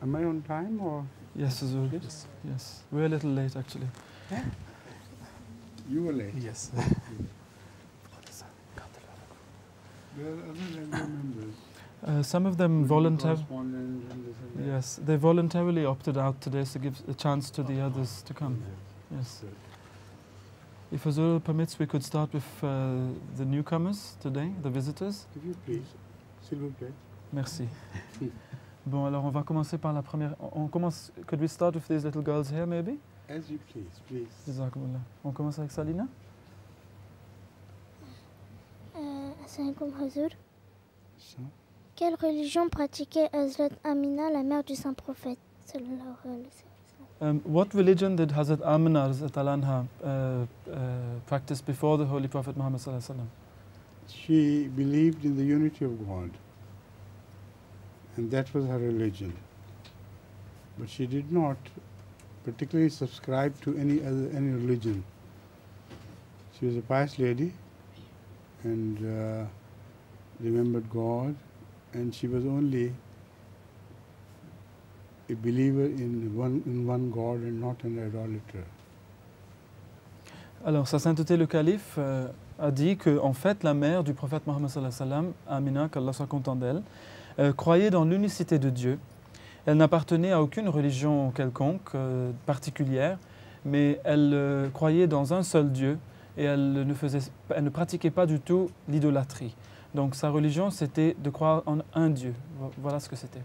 Am I on time or? Yes, Huzur. Yes. We're a little late actually. You were late. Yes. There are other regular members. Some of them voluntarily. Correspondents and this and that. Yes, they voluntarily opted out today to give a chance to the others to come. Yes. Good. If Huzur permits, we could start with the newcomers today, the visitors. If you please, s'il vous plaît. Merci. Bon, alors on va commencer par la première. On commence. Could we start with these little girls here, maybe? As you please, please. Jazakumullah. On commence avec Salina. Assalamu alaikum Huzur. So, Quelle religion pratiquait Hazrat Amina, la mère du saint prophète sallallahu alayhi wa sallam? What religion did Hazrat Amina anha practice before the Holy Prophet Muhammad sallallahu alaihi wasallam? she believed in the unity of God, and that was her religion. But she did not particularly subscribe to any religion. She was a pious lady and remembered God, and she was only a believer in one God and not an idolater. Alors, Sa Sainteté le Calife a dit que, en fait, la mère du prophète Mohammed sallallahu alayhi wa sallam, Amina, qu'Allah soit content d'elle, croyait dans l'unicité de Dieu. Elle n'appartenait à aucune religion quelconque particulière, mais elle croyait dans un seul Dieu et elle ne pratiquait pas du tout l'idolâtrie. Donc sa religion, c'était de croire en un Dieu. Voilà ce que c'était.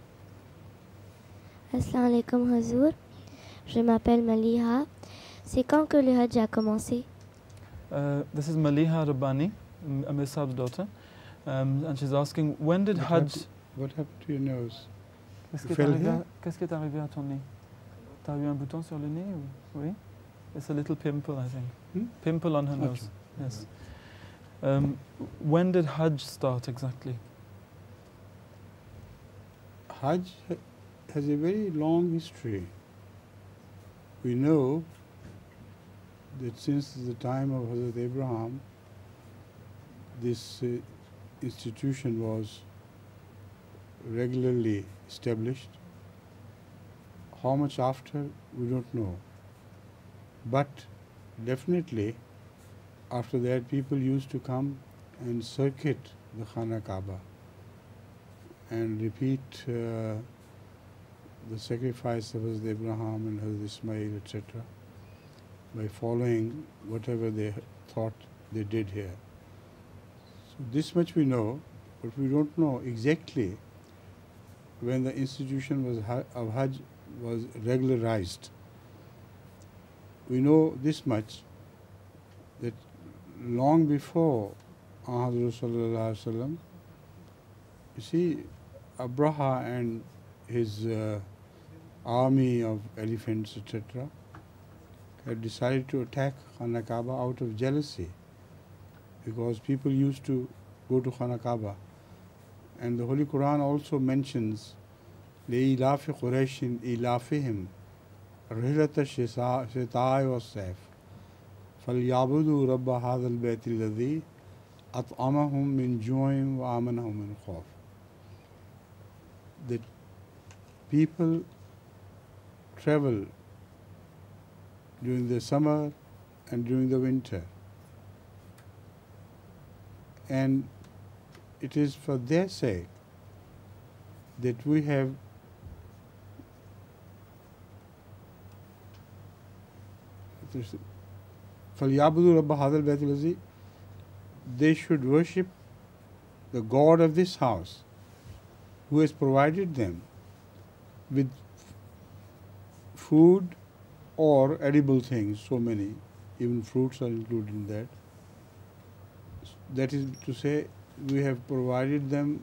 Assalamu alaikum Huzur. Je m'appelle Maliha. C'est quand que le Hajj a commencé? This is Maliha Rabbani, Amir Saab's daughter, and she's asking, when did Hajj... What happened to your nose? Qu'est-ce qui est arrivé à ton nez? T'as eu un bouton sur le nez? Ou... Oui? It's a little pimple, I think. Pimple on her nose. Yes. When did Hajj start exactly? Hajj has a very long history. We know that since the time of Hazrat Abraham, this institution was regularly established. How much after, we don't know. But definitely, after that, people used to come and circuit the Khana Kaaba and repeat the sacrifice of Hazrat Abraham and Hazrat Ismail, etc., by following whatever they thought they did here. So this much we know, but we don't know exactly when the institution of Hajj was regularized. We know this much, that long before Hazrat Sallallahu Alaihi Wasallam, you see, Abraha and his army of elephants, etc., had decided to attack Khana Kaaba out of jealousy, because people used to go to Khana Kaaba. And the Holy Quran also mentions لِإِلَافِ قُرَيْشٍ إِلَافِهِمْ رِحْلَةَ الشِّتَاءِ وَالصَّيْفِ فَلْيَعْبُدُوا رَبَّ هَذَا الْبَيْتِ الَّذِي أَطْعَمَهُم مِّن جُوعٍ وَآمَنَهُم مِّن خَوْفٍ. That people travel during the summer and during the winter, and it is for their sake that we have فَلْيَعْبُدُوا رَبَّ هَذَا الْبَيْتِ الَّذِي, they should worship the God of this house, who has provided them with food or edible things, so many, even fruits are included in that. That is to say, we have provided them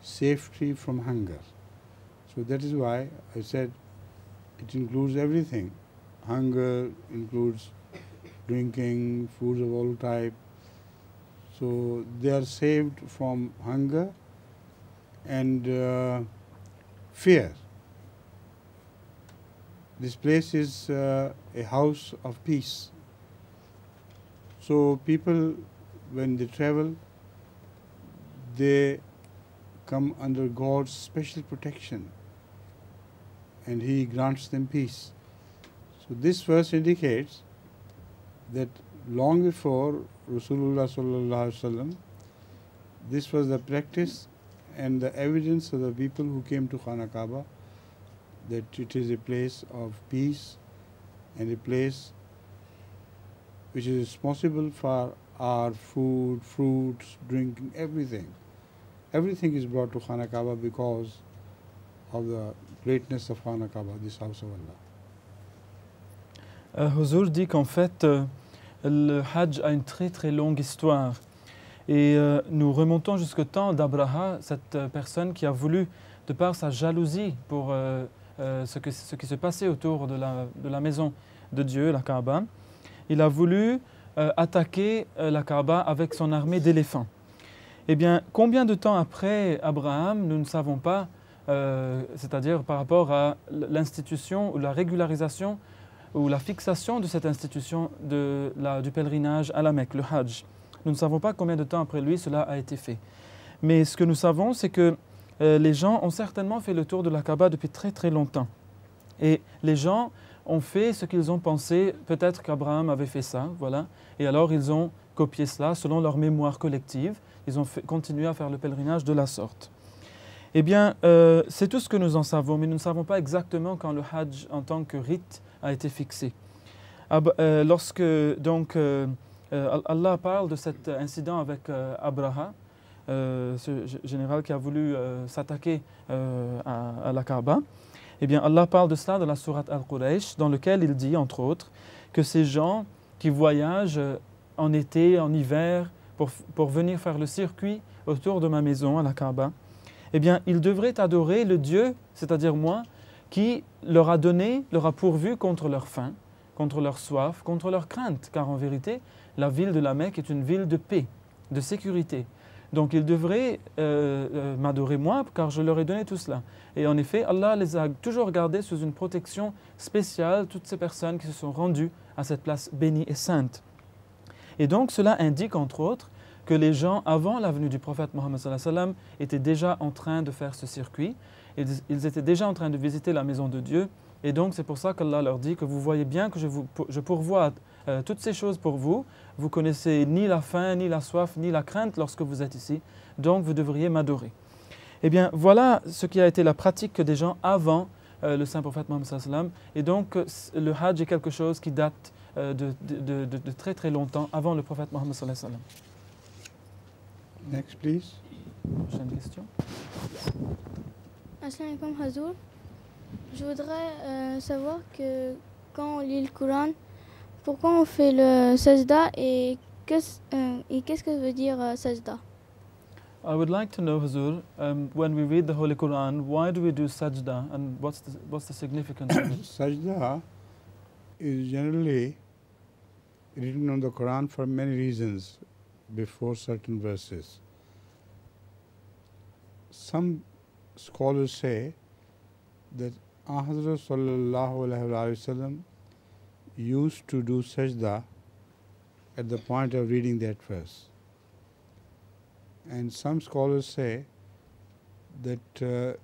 safety from hunger. So that is why I said it includes everything. Hunger includes drinking, foods of all type. So they are saved from hunger and fear. This place is a house of peace. So people, when they travel, they come under God's special protection. and He grants them peace. So this verse indicates that long before Rasulullah sallallahu alaihi wasallam, this was the practice and the evidence of the people who came to Khana Kaaba, that it is a place of peace and a place which is responsible for our food, fruits, drinking, everything. Everything is brought to Khana Kaaba because of the greatness of Khana Kaaba, this house of Allah. Huzur dit qu'en fait, le Hajj a une très très longue histoire. Et nous remontons jusqu'au temps d'Abraha, cette personne qui a voulu, de par sa jalousie pour ce qui se passait autour de la maison de Dieu, la Kaaba, il a voulu attaquer la Kaaba avec son armée d'éléphants. Eh bien, combien de temps après Abraham, nous ne savons pas, c'est-à-dire par rapport à l'institution ou la régularisation ou la fixation de cette institution du pèlerinage à la Mecque, le Hajj. Nous ne savons pas combien de temps après lui cela a été fait. Mais ce que nous savons, c'est que les gens ont certainement fait le tour de la Kaaba depuis très très longtemps. Et les gens ont fait ce qu'ils ont pensé, peut-être qu'Abraham avait fait ça, voilà. Et alors ils ont copié cela selon leur mémoire collective. Ils ont continué à faire le pèlerinage de la sorte. Eh bien, c'est tout ce que nous en savons, mais nous ne savons pas exactement quand le Hajj en tant que rite a été fixé. Lorsque donc Allah parle de cet incident avec Abraha, ce général qui a voulu s'attaquer à la Kaaba, eh bien Allah parle de cela dans la sourate Al-Quraysh, dans lequel il dit, entre autres, que ces gens qui voyagent en été, en hiver, pour venir faire le circuit autour de ma maison, à la Kaaba, eh bien ils devraient adorer le Dieu, c'est-à-dire moi, qui leur a donné, leur a pourvu contre leur faim, contre leur soif, contre leur crainte, car en vérité, la ville de la Mecque est une ville de paix, de sécurité. Donc ils devraient m'adorer moi, car je leur ai donné tout cela. Et en effet, Allah les a toujours gardés sous une protection spéciale, toutes ces personnes qui se sont rendues à cette place bénie et sainte. Et donc cela indique entre autres que les gens, avant la venue du prophète Mohammed sallallahu alayhi wa sallam, étaient déjà en train de faire ce circuit. Ils étaient déjà en train de visiter la maison de Dieu. Et donc c'est pour ça qu'Allah leur dit que vous voyez bien que je pourvois toutes ces choses pour vous. Vous connaissez ni la faim, ni la soif, ni la crainte lorsque vous êtes ici. Donc vous devriez m'adorer. Eh bien voilà ce qui a été la pratique des gens avant le saint prophète Mohammed sallallahu alayhi wa sallam. Et donc le Hajj est quelque chose qui date de très très longtemps avant le prophète Mohammed sallallahu alayhi wa sallam. Next, please. Prochaine question. Assalamu alaikum Hazour. Je voudrais savoir que quand on lit le Coran, pourquoi on fait le sajda et qu'est-ce que veut dire sajda? I would like to know, Huzur, when we read the Holy Quran, why do we do sajda and what's the significance of it? Sajda is generally written on the Quran for many reasons before certain verses. Some scholars say that Hazrat sallallahu alaihi wasallam used to do sajda at the point of reading that verse. And some scholars say that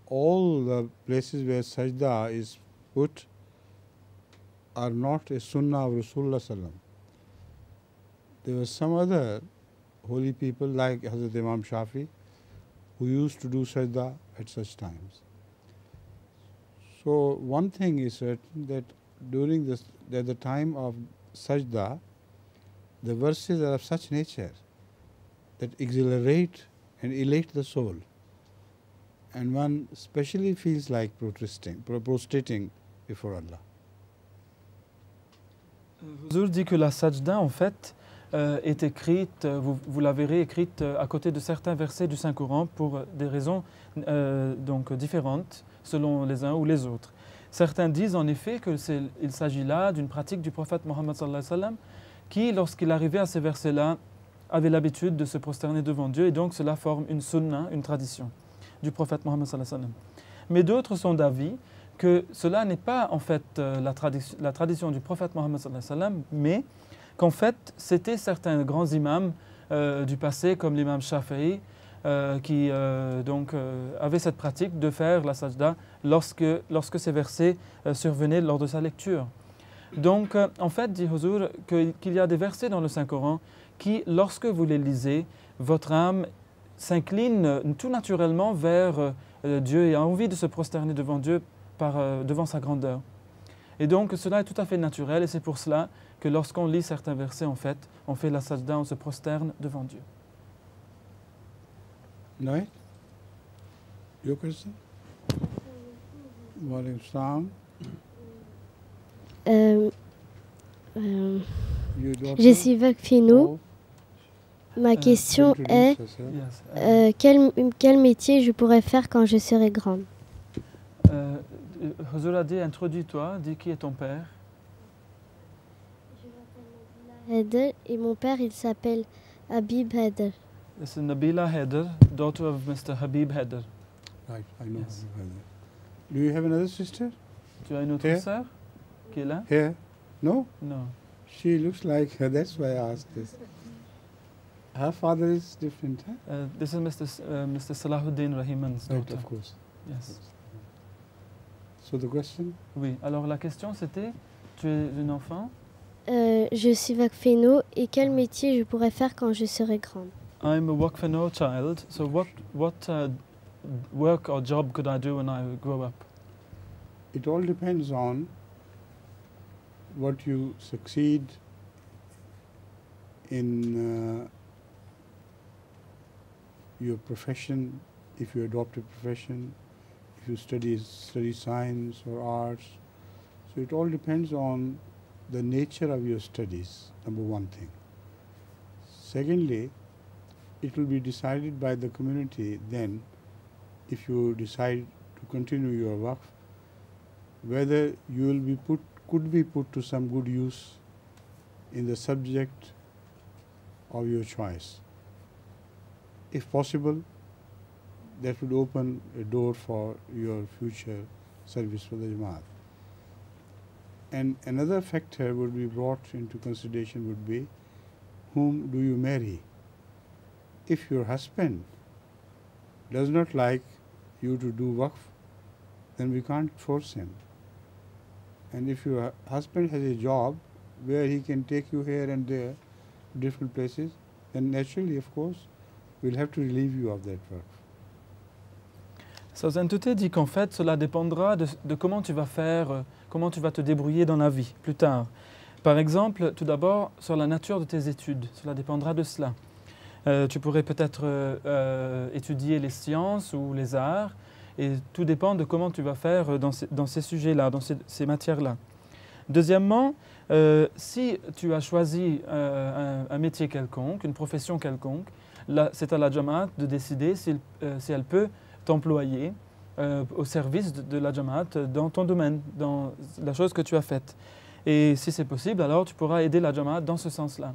all the places where sajda is put are not a sunnah of Rasulullah sallam. There were some other holy people like Hazrat Imam Shafi who used to do sajda at such times. So one thing is certain, that at the time of sajda, the verses are of such nature that exhilarate and elate the soul, and one especially feels like prostrating before Allah. Huzur dit que la sajda, en fait, est écrite, vous la verrez écrite à côté de certains versets du Saint-Coran pour des raisons donc différentes selon les uns ou les autres. Certains disent en effet qu'il s'agit là d'une pratique du prophète Mohammed sallallahu alayhi wa sallam qui, lorsqu'il arrivait à ces versets-là, avait l'habitude de se prosterner devant Dieu, et donc cela forme une sunna, une tradition du prophète Mohammed sallallahu alayhi wa sallam. Mais d'autres sont d'avis que cela n'est pas en fait la tradition du prophète Mohammed sallallahu alayhi wa sallam, mais qu'en fait c'était certains grands imams du passé comme l'imam Shafi'i qui avait cette pratique de faire la sajda lorsque ces versets survenaient lors de sa lecture. Donc, en fait, dit Huzur, qu'il y a des versets dans le Saint-Coran qui, lorsque vous les lisez, votre âme s'incline tout naturellement vers Dieu et a envie de se prosterner devant Dieu devant sa grandeur. Et donc, cela est tout à fait naturel et c'est pour cela que lorsqu'on lit certains versets, en fait, on fait la sajda, on se prosterne devant Dieu. Right? Your question? Wa alaykum salam. Your daughter? Je suis Vakfinou. Oh, Ma question est introduce yourself. Yes. quel métier je pourrais faire quand je serai grande? Huzur a dit, introduis-toi, dis qui est ton père. Haider et mon père il s'appelle Habib Haider. This is Nabila Haider, daughter of Mr. Habib Haider. Right, I know. Yes. Do you have another sister? Tu as une autre Here? sœur qui est là? Here? No? Non. She looks like her, that's why I asked this. Her father is different, huh? This is Mr. Salahuddin Rahiman's Right, daughter. of course. Yes. So the question? Oui, alors la question c'était, tu es une enfant? Je suis Vakfinou et quel métier je pourrais faire quand je serai grande? I'm a Waqfano child, so what work or job could I do when I grow up? It all depends on what you succeed in your profession, if you adopt a profession, if you study science or arts. So it all depends on the nature of your studies, number one thing. Secondly, it will be decided by the community then, if you decide to continue your work, whether you will be could be put to some good use in the subject of your choice. If possible, that would open a door for your future service for the Jamaat. And another factor would be brought into consideration would be, whom do you marry? If your husband does not like you to do waqf, then we can't force him. And if your husband has a job where he can take you here and there, different places, then naturally, of course, we'll have to relieve you of that work. Sa Sainteté dit qu'en fait, cela dépendra de comment tu vas faire, comment tu vas te débrouiller dans la vie plus tard. Par exemple, tout d'abord, sur la nature de tes études, cela dépendra de cela. Tu pourrais peut-être étudier les sciences ou les arts, et tout dépend de comment tu vas faire dans ces sujets-là, dans ces matières-là. Deuxièmement, si tu as choisi un métier quelconque, une profession quelconque, c'est à la Jamaat de décider si elle peut t'employer au service de la Jamaat dans ton domaine, dans la chose que tu as faite. Et si c'est possible, alors tu pourras aider la Jamaat dans ce sens-là.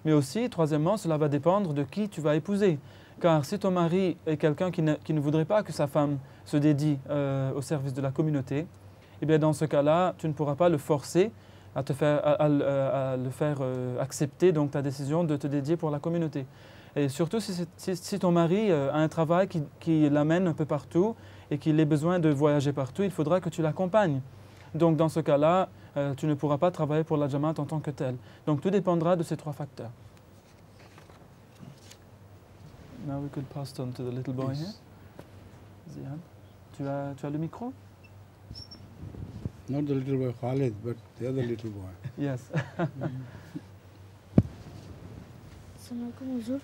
Mais aussi, troisièmement, cela va dépendre de qui tu vas épouser. Car si ton mari est quelqu'un qui ne voudrait pas que sa femme se dédie au service de la communauté, eh bien dans ce cas-là, tu ne pourras pas le forcer à le faire accepter donc, ta décision de te dédier pour la communauté. Et surtout si ton mari a un travail qui l'amène un peu partout et qu'il ait besoin de voyager partout, il faudra que tu l'accompagnes. Donc dans ce cas-là, tu ne pourras pas travailler pour la Jamaat en tant que tel. Donc tout dépendra de ces trois facteurs. Now we could pass on to the little boy here. Ziad, tu as le micro? Not the little boy Khalid, but the other little boy. Yes. Salam alaikum, bonjour.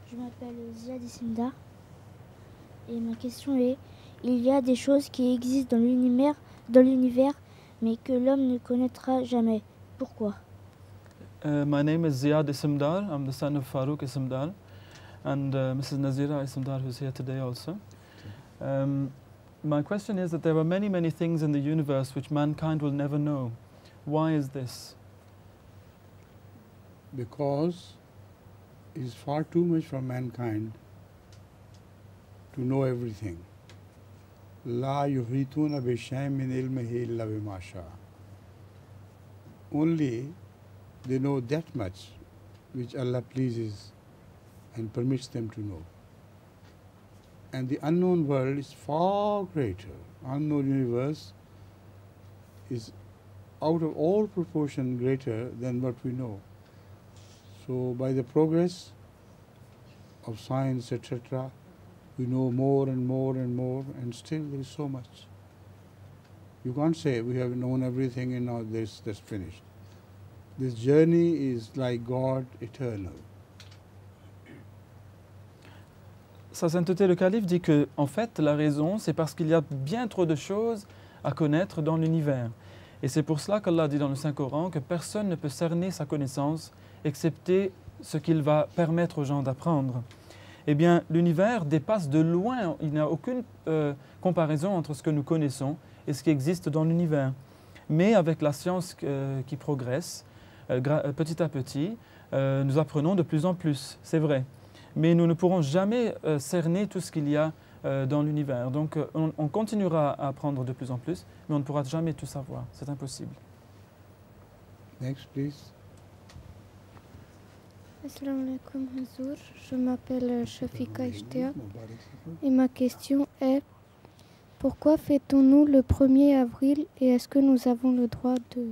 Je m'appelle Ziad Issimdar et ma question est, il y a des choses qui existent dans l'univers mais que l'homme ne connaîtra jamais. Pourquoi? My name is Ziad Issimdar. I'm the son of Farouk Issimdar and Mrs. Nazira Issimdar, who's here today also. My question is that there are many, many things in the universe which mankind will never know. Why is this? Because it is far too much for mankind to know everything. La yuhituna bi shay'in min ilmihi illa bima sha'a. Only they know that much which Allah pleases and permits them to know. And the unknown world is far greater. Unknown universe is out of all proportion greater than what we know. So by the progress of science, etc., we know more and more and more, and still there is so much. You can't say we have known everything and now that's finished. This journey is like God eternal. Sa Sainteté le Calife dit que, en fait, la raison, c'est parce qu'il y a bien trop de choses à connaître dans l'univers. Et c'est pour cela qu'Allah dit dans le Saint-Coran que personne ne peut cerner sa connaissance, excepté ce qu'il va permettre aux gens d'apprendre. Eh bien, l'univers dépasse de loin, il n'y a aucune comparaison entre ce que nous connaissons et ce qui existe dans l'univers. Mais avec la science qui progresse, petit à petit, nous apprenons de plus en plus, c'est vrai. Mais nous ne pourrons jamais cerner tout ce qu'il y a dans l'univers. Donc on continuera à apprendre de plus en plus, mais on ne pourra jamais tout savoir. C'est impossible. Next, please. Assalamu alaikum Hazour, je m'appelle Shafika Ishtiaq et ma question est pourquoi fêtons-nous le 1er avril et est-ce que nous avons le droit de...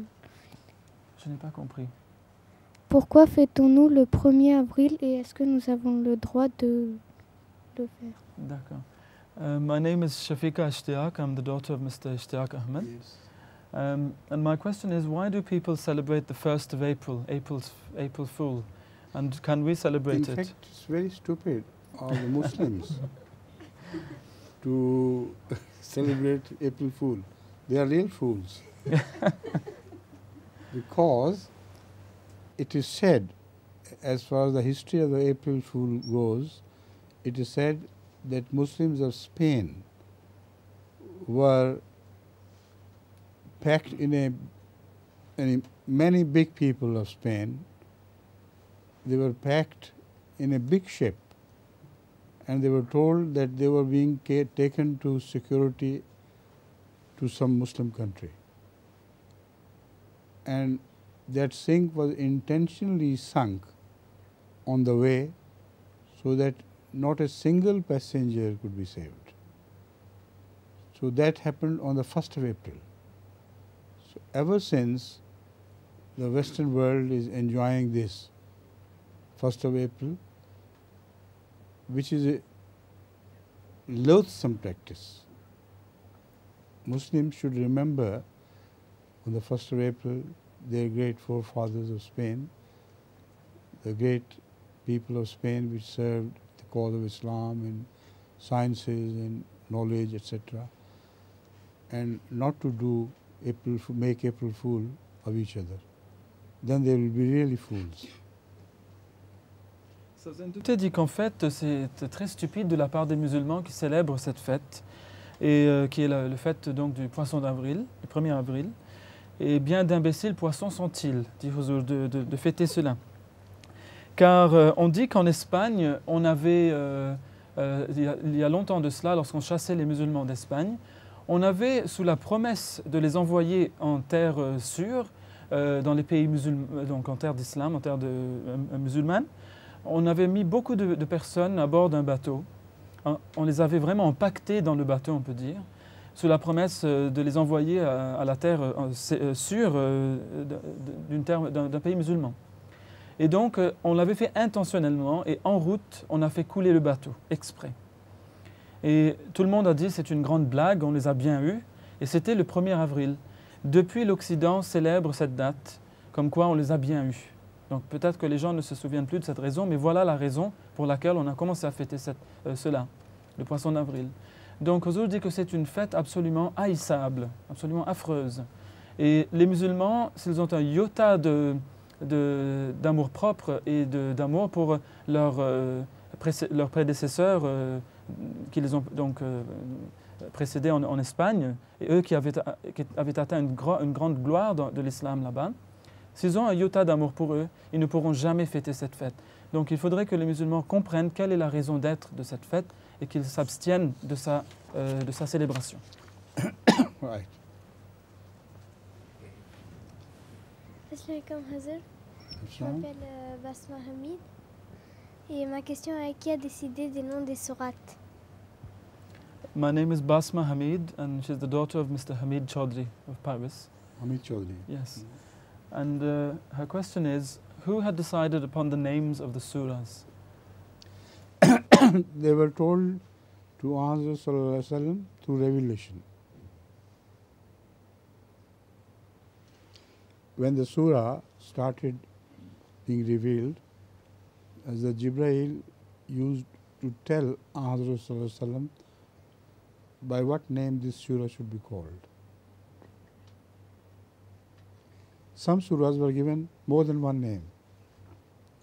Je n'ai pas compris. Pourquoi fêtons-nous le 1er avril et est-ce que nous avons le droit de le faire? D'accord. My name is Shafika Ishtiaq. I'm the daughter of Mr. Ishtiaq Ahmed. Yes. And my question is, why do people celebrate the 1st of April, April Fool? And can we celebrate In it? fact, it's very stupid of the Muslims to celebrate April Fool. They are real fools. Because it is said, as far as the history of the April Fool goes, it is said that Muslims of Spain were packed many big people of Spain, they were packed in a big ship and they were told that they were being taken to security to some Muslim country. And that sink was intentionally sunk on the way so that not a single passenger could be saved. So that happened on the 1st of April. So ever since, the Western world is enjoying this 1st of April, which is a loathsome practice. Muslims should remember on the 1st of April their great forefathers of Spain, the great people of Spain which served the cause of Islam in sciences and knowledge, etc., and not to do make April Fool of each other. Then they will be really fools. Sa Sainteté dit qu'en fait, c'est très stupide de la part des musulmans qui célèbrent cette fête, et qui est le fête donc, du poisson d'avril, le 1er avril. Et bien d'imbéciles poissons sont-ils, dit Huzour, de fêter cela. Car on dit qu'en Espagne, on avait, il y a longtemps de cela, lorsqu'on chassait les musulmans d'Espagne, on avait, sous la promesse de les envoyer en terre sûre, dans les pays musulmans, donc en terre d'islam, en terre musulmane, on avait mis beaucoup de personnes à bord d'un bateau. On les avait vraiment empaquetées dans le bateau, on peut dire, sous la promesse de les envoyer à la terre sûre d'un pays musulman. Et donc, on l'avait fait intentionnellement et en route, on a fait couler le bateau, exprès. Et tout le monde a dit c'est une grande blague, on les a bien eus. Et c'était le 1er avril. Depuis, l'Occident célèbre cette date, comme quoi on les a bien eus. Donc peut-être que les gens ne se souviennent plus de cette raison, mais voilà la raison pour laquelle on a commencé à fêter cela, le poisson d'avril. Donc Huzour dit que c'est une fête absolument haïssable, absolument affreuse. Et les musulmans, s'ils ont un iota d'amour-propre et d'amour pour leurs prédécesseurs qui les ont donc précédés en Espagne, et eux qui avaient atteint une grande gloire de l'islam là-bas, s'ils ont un iota d'amour pour eux, ils ne pourront jamais fêter cette fête. Donc il faudrait que les musulmans comprennent quelle est la raison d'être de cette fête et qu'ils s'abstiennent de sa célébration. Right. Assalamu alaikum Hazour. Je m'appelle Basma Hamid Et ma question est qui a décidé des noms des sourates? My name is Basma Hamid, and she's the daughter of Mr. Hamid Chaudhry of Paris. Hamid Chaudhry. Yes. And her question is, who had decided upon the names of the surahs? They were told to answer Sallallahu Alaihi Wasallam through revelation. When the surah started being revealed, as the Jibreel used to tell Hazrat Sallallahu Alaihi Wasallam by what name this surah should be called. Some surahs were given more than one name,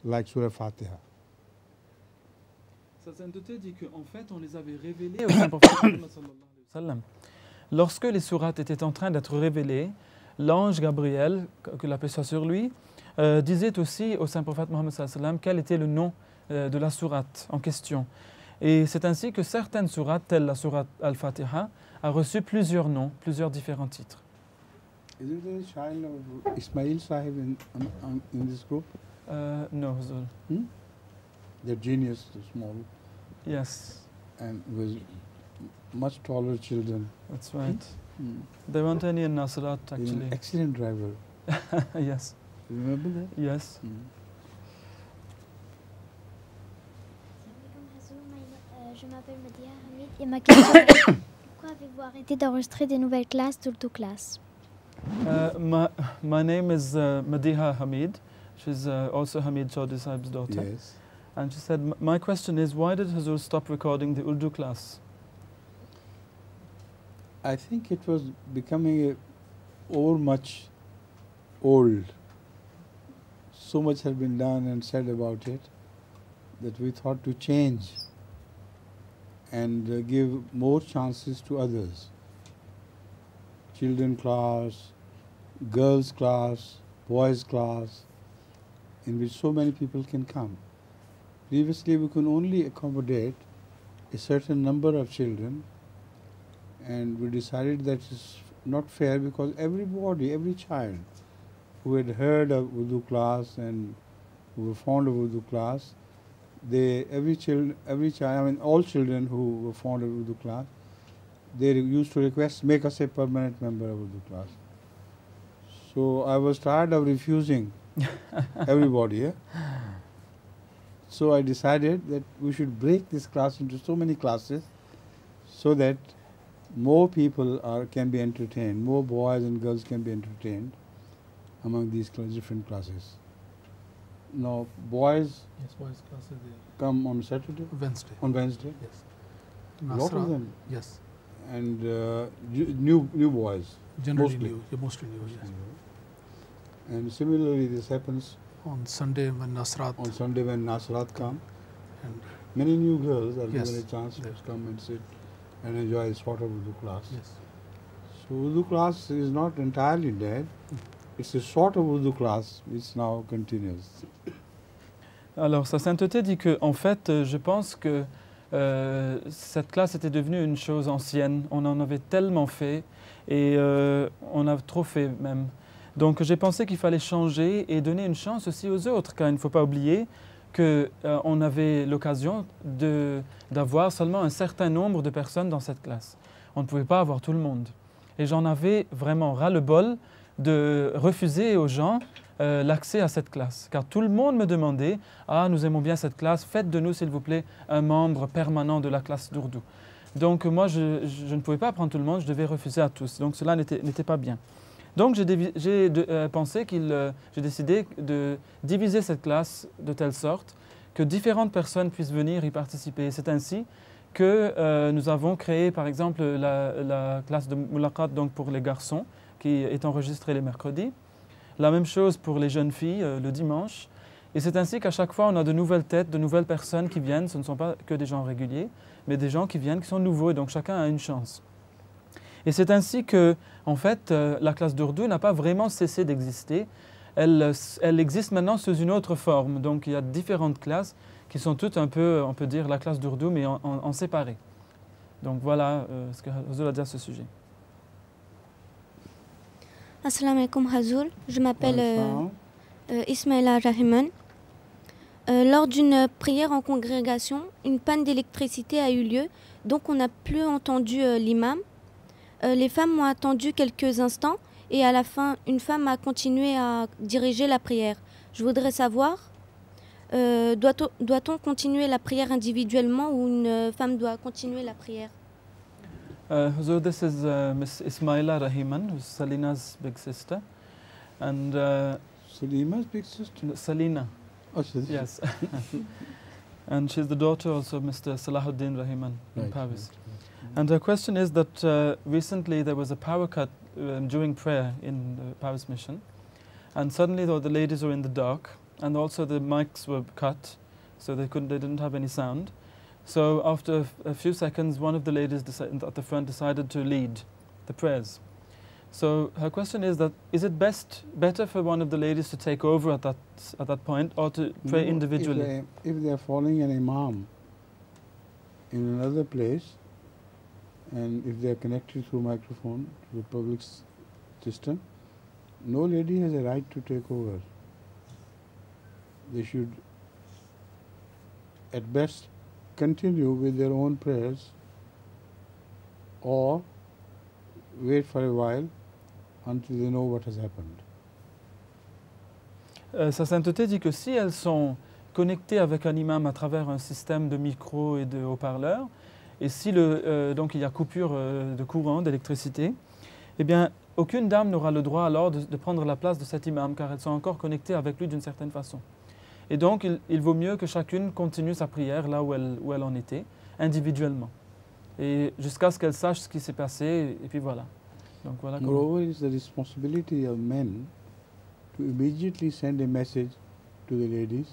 like Surah Fatiha. Sa sainteté dit qu'en fait, on les avait révélés au Saint-Prophète Mohammed sallallahu alayhi wa sallam. Lorsque les sourates étaient en train d'être révélées, l'ange Gabriel, que la paix soit sur lui, disait aussi au Saint-Prophète Mohammed sallallahu alayhi wa sallam quel était le nom de la sourate en question. Et c'est ainsi que certaines sourates, telles la sourate Al-Fatiha, a reçu plusieurs noms, plusieurs différents titres. Isn't there a child of Ismail Sahib in this group? No, Huzur. The genius, the small, Yes, and with much taller children. that's right. There weren't any in Nasrat He's actually. an excellent driver. Yes, Remember that? yes. Je m'appelle Madiha Hamid et ma question est pourquoi avez-vous arrêté d'enregistrer des nouvelles classes d'Urdu Class? My name is Madiha Hamid. She's also Hamid Chaudhry Sahib's daughter. Yes. And she said, my question is, why did Huzur stop recording the Urdu class? I think it was becoming much old. So much had been done and said about it that we thought to change and give more chances to others. Children class, girls class, boys class, in which so many people can come. Previously we could only accommodate a certain number of children, and we decided that it's not fair because everybody, every child who had heard of Urdu class and who were fond of Urdu class, all children who were fond of Urdu class, they used to request, make us a permanent member of Urdu class. So I was tired of refusing everybody. Yeah? So I decided that we should break this class into so many classes so that more people can be entertained, more boys and girls can be entertained among these different classes. Now, boys Yes, boys classes there. come on Saturday, Wednesday. on Wednesday, Yes. a lot of Nasra, them, Yes. and new boys. Generally Mostly. new. Yeah, mostly new. Yes. And similarly, this happens On Sunday when Nasrat on Sunday when Nasrat come. and Many new girls are Yes, given a chance to there. come and sit and enjoy this sort of Urdu class. yes. So Urdu class is not entirely dead. It's a sort of Urdu class which now continues. Alors, Sa Sainteté dit que, en fait, je pense que cette classe était devenue une chose ancienne. On en avait tellement fait et on a trop fait même. Donc, j'ai pensé qu'il fallait changer et donner une chance aussi aux autres, car il ne faut pas oublier qu'on avait l'occasion d'avoir seulement un certain nombre de personnes dans cette classe. On ne pouvait pas avoir tout le monde. Et j'en avais vraiment ras-le-bol de refuser aux gens l'accès à cette classe. Car tout le monde me demandait « Ah, nous aimons bien cette classe, faites de nous, s'il vous plaît, un membre permanent de la classe d'Urdu. » Donc moi, je ne pouvais pas prendre tout le monde, je devais refuser à tous. Donc cela n'était pas bien. Donc j'ai décidé de diviser cette classe de telle sorte que différentes personnes puissent venir y participer. C'est ainsi que nous avons créé par exemple la classe de Mulaqat donc pour les garçons qui est enregistrée les mercredis. La même chose pour les jeunes filles le dimanche. Et c'est ainsi qu'à chaque fois on a de nouvelles têtes, de nouvelles personnes qui viennent. Ce ne sont pas que des gens réguliers, mais des gens qui viennent, qui sont nouveaux et donc chacun a une chance. Et c'est ainsi que, en fait, la classe d'Urdu n'a pas vraiment cessé d'exister. Elle existe maintenant sous une autre forme. Donc il y a différentes classes qui sont toutes un peu, on peut dire, la classe d'Urdu, mais en séparé. Donc voilà ce que Huzur a dit à ce sujet. Assalamu alaikum Huzur, je m'appelle Ismaila Rahiman. Lors d'une prière en congrégation, une panne d'électricité a eu lieu, donc on n'a plus entendu l'imam. Les femmes ont attendu quelques instants et à la fin, une femme a continué à diriger la prière. Je voudrais savoir, doit-on continuer la prière individuellement ou une femme doit continuer la prière? So this is Miss Ismaila Rahiman, who's Salina's big sister. And Salima's big sister? Salina. Oh, she's Yes. And she's the daughter also of Mr. Salahuddin Rahiman in right, Paris. right. And her question is that recently there was a power cut during prayer in the Paris mission. And suddenly the ladies were in the dark, and also the mics were cut, so they didn't have any sound. So after a few seconds, one of the ladies at the front decided to lead the prayers. So her question is it better for one of the ladies to take over at that point, or to pray individually? If they are following an imam in another place, and if they are connected through microphone to the public system, no lady has a right to take over. They should, at best, continue with their own prayers, or wait for a while until they know what has happened. Sa sainteté dit que si elles sont connectées avec un imam à travers un système de micro et de haut-parleurs, et si donc il y a coupure de courant, d'électricité, eh bien aucune dame n'aura le droit alors de prendre la place de cet imam, car elles sont encore connectées avec lui d'une certaine façon. Et donc il vaut mieux que chacune continue sa prière là où elle en était, individuellement, et jusqu'à ce qu'elle sache ce qui s'est passé, et puis voilà. Donc voilà. Moreover, it's the responsibility of men to immediately send a message to the ladies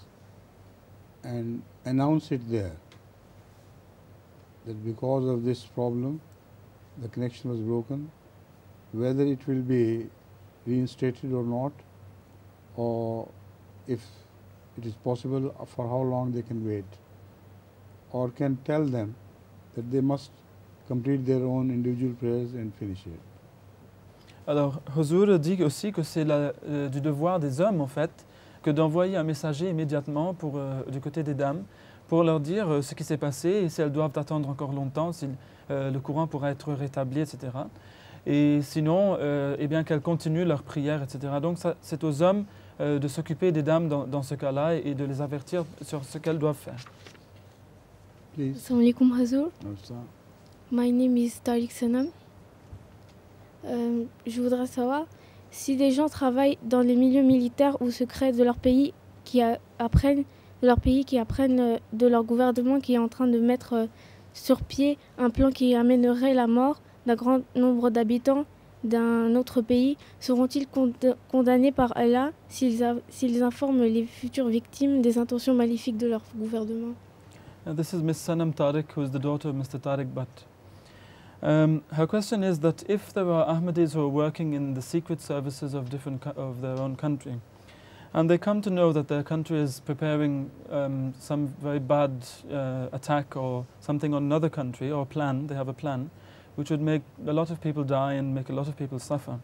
and announce it there, that because of this problem, the connection was broken, whether it will be reinstated or not, or if it is possible, for how long they can wait, or can tell them that they must complete their own individual prayers and finish it. Alors, Huzur dit aussi que c'est du devoir des hommes, en fait, que d'envoyer un messager immédiatement du côté des dames pour leur dire ce qui s'est passé et si elles doivent attendre encore longtemps, si le courant pourra être rétabli, etc. Et sinon, eh bien qu'elles continuent leur prière, etc. Donc, c'est aux hommes de s'occuper des dames dans ce cas-là et de les avertir sur ce qu'elles doivent faire. Please. Assalamu alaikum Hazur. Nafsa. My name is Tariq Sanam. Je voudrais savoir si les gens travaillent dans les milieux militaires ou secrets de leur pays qui apprennent de leur gouvernement qui est en train de mettre sur pied un plan qui amènerait la mort d'un grand nombre d'habitants d'un autre pays, seront-ils condamnés par Allah s'ils informent les futures victimes des intentions maléfiques de leur gouvernement? This is Miss Sanam Tariq, who is the daughter of Mr. Tariq Butt. Her question is that if there are Ahmadis who are working in the secret services of their own country, and they come to know that their country is preparing some very bad attack or something on another country, or plan, they have a plan, which would make a lot of people die and make a lot of people suffer.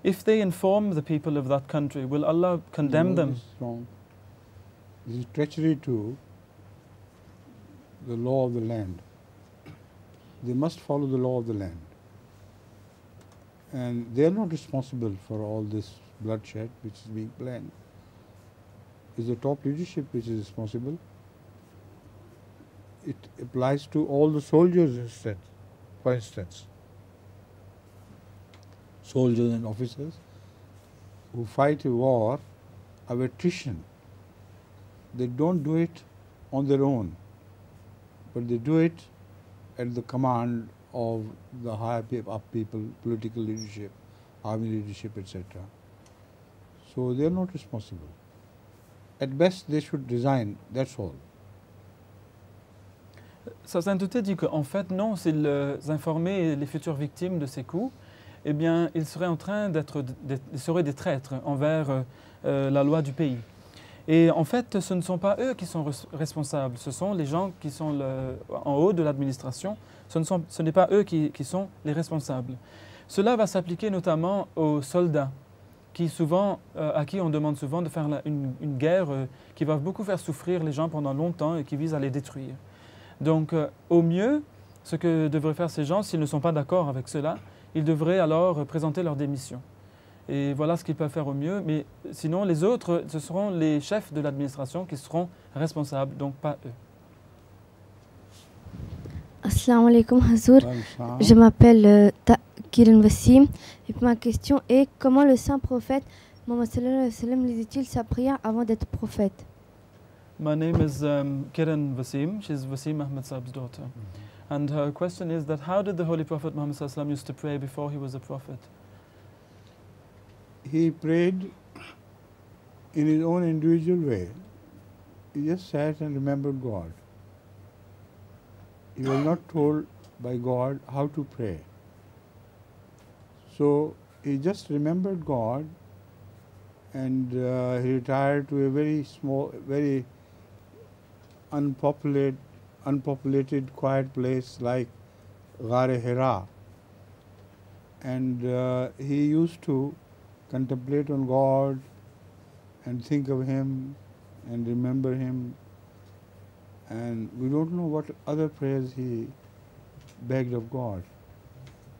If they inform the people of that country, will Allah condemn them? This is wrong. This is treachery to the law of the land. They must follow the law of the land. And they are not responsible for all this bloodshed which is being planned. It's the top leadership which is responsible. It applies to all the soldiers instead, for instance. Soldiers and officers who fight a war of attrition. They don't do it on their own, but they do it at the command of the higher up people, political leadership, army leadership, etc. So they are not responsible. At best, they should resign, that's all. Sa sainteté dit qu'en fait, non, s'ils informaient les futures victimes de ces coups, eh bien, ils seraient en train ils seraient des traîtres envers la loi du pays. Et en fait, ce ne sont pas eux qui sont responsables, ce sont les gens qui sont en haut de l'administration, ce n'est pas eux qui sont les responsables. Cela va s'appliquer notamment aux soldats à qui on demande souvent de faire une guerre qui va beaucoup faire souffrir les gens pendant longtemps et qui vise à les détruire. Donc, au mieux, ce que devraient faire ces gens, s'ils ne sont pas d'accord avec cela, ils devraient alors présenter leur démission. Et voilà ce qu'ils peuvent faire au mieux. Mais sinon, les autres, ce seront les chefs de l'administration qui seront responsables, donc pas eux. Assalamu alaikum Hazour, je m'appelle Kiran Wassim et ma question est comment le saint prophète Mohammed sallallahu alayhi wa sallam lisait-il sa prière avant d'être prophète? My name is Kiran Wassim. She's Wassim Ahmed Saab's daughter. And her question is that how did the Holy Prophet Muhammad sallallahu alayhi wa sallam used to pray before he was a prophet? He prayed in his own individual way. He just sat and remembered God. He was not told by God how to pray. So he just remembered God, and he retired to a very small, very unpopulated, quiet place like Ghar-e Hira. And he used to contemplate on God and think of Him and remember Him. And we don't know what other prayers he begged of God.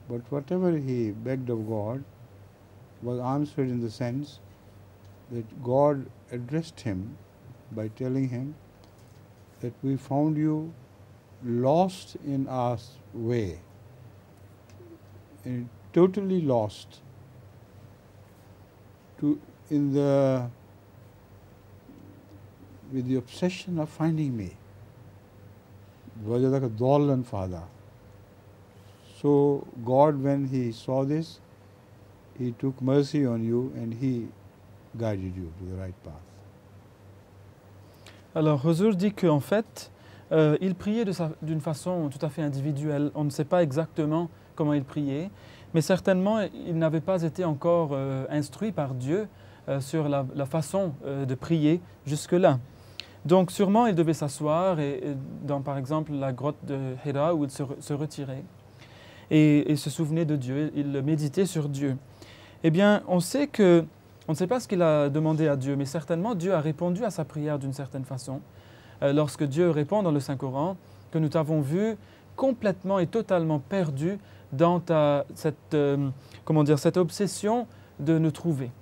But whatever he begged of God was answered in the sense that God addressed him by telling him that we found you lost in our way, and totally lost with the obsession of finding me. وَجَدَكَ ضَالًّا فَهَدَى. So God, when He saw this, He took mercy on you and He guided you to the right path. Alors, Huzour dit qu'en fait, il priait d'une façon tout à fait individuelle. On ne sait pas exactement comment il priait, mais certainement, il n'avait pas été encore instruit par Dieu sur la façon de prier jusque-là. Donc sûrement il devait s'asseoir dans par exemple la grotte de Hira où il se retirait et se souvenait de Dieu, il méditait sur Dieu. Eh bien on ne sait pas ce qu'il a demandé à Dieu, mais certainement Dieu a répondu à sa prière d'une certaine façon. Lorsque Dieu répond dans le Saint-Coran que nous t'avons vu complètement et totalement perdu dans cette obsession de nous trouver.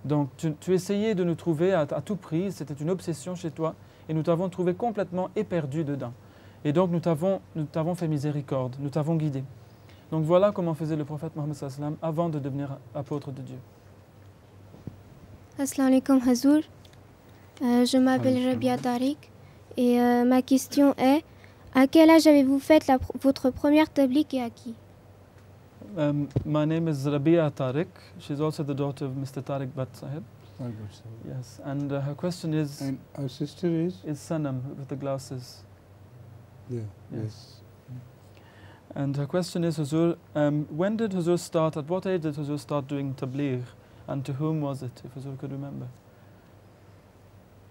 Donc tu essayais de nous trouver à tout prix, c'était une obsession chez toi et nous t'avons trouvé complètement éperdus dedans. Et donc nous t'avons fait miséricorde, nous t'avons guidé. Donc voilà comment faisait le prophète Mohammed sallallahu alayhi wa sallam avant de devenir apôtre de Dieu. Assalamu alaikum Hazour, je m'appelle Rabia Tariq et ma question est à quel âge avez-vous fait votre première tablique et à qui? My name is Rabia Tariq. She's also the daughter of Mr. Tariq Bhatt Sahib. Yes, and her question is... And our sister is? Is Sanam with the glasses. Yeah, yes. And her question is, Huzour, when did Huzour start, at what age did Huzour start doing tabligh? And to whom was it, if Huzour could remember?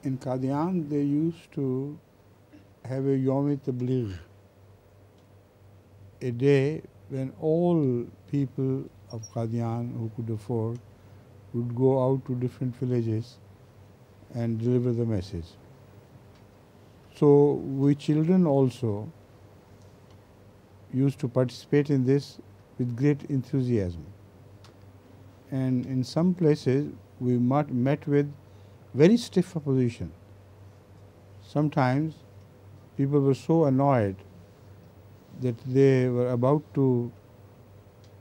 In Qadian, they used to have a Yawm-e-Tabligh, a day when all people of Qadian who could afford would go out to different villages and deliver the message. So we children also used to participate in this with great enthusiasm. And in some places we met with very stiff opposition. Sometimes people were so annoyed that they were about to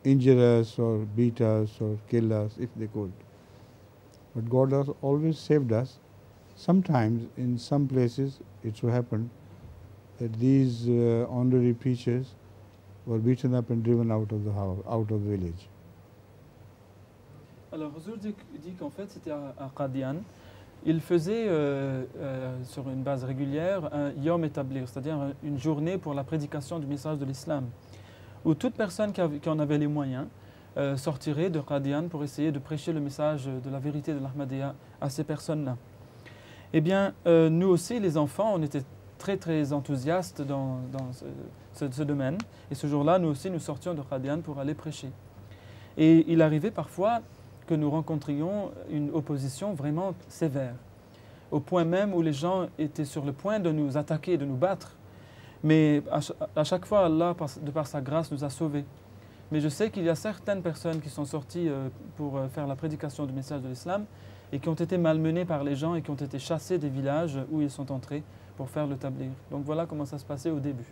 injure us or beat us or kill us if they could. But God has always saved us. Sometimes in some places it so happened that these honorary preachers were beaten up and driven out of the house, out of the village. Alors Huzour dit qu'en fait c'était à Qadian. Il faisait sur une base régulière un Yom Etablir, c'est-à-dire une journée pour la prédication du message de l'islam, où toute personne qui en avait les moyens sortirait de Qadian pour essayer de prêcher le message de la vérité de l'Ahmadiyya à ces personnes-là. Eh bien, nous aussi, les enfants, on était très très enthousiastes dans ce domaine, et ce jour-là, nous aussi, nous sortions de Qadian pour aller prêcher. Et il arrivait parfois que nous rencontrions une opposition vraiment sévère, au point même où les gens étaient sur le point de nous attaquer, de nous battre. Mais à chaque fois, Allah, de par sa grâce, nous a sauvés. Mais je sais qu'il y a certaines personnes qui sont sorties pour faire la prédication du message de l'islam et qui ont été malmenées par les gens et qui ont été chassés des villages où ils sont entrés pour faire le tabligh. Donc voilà comment ça se passait au début.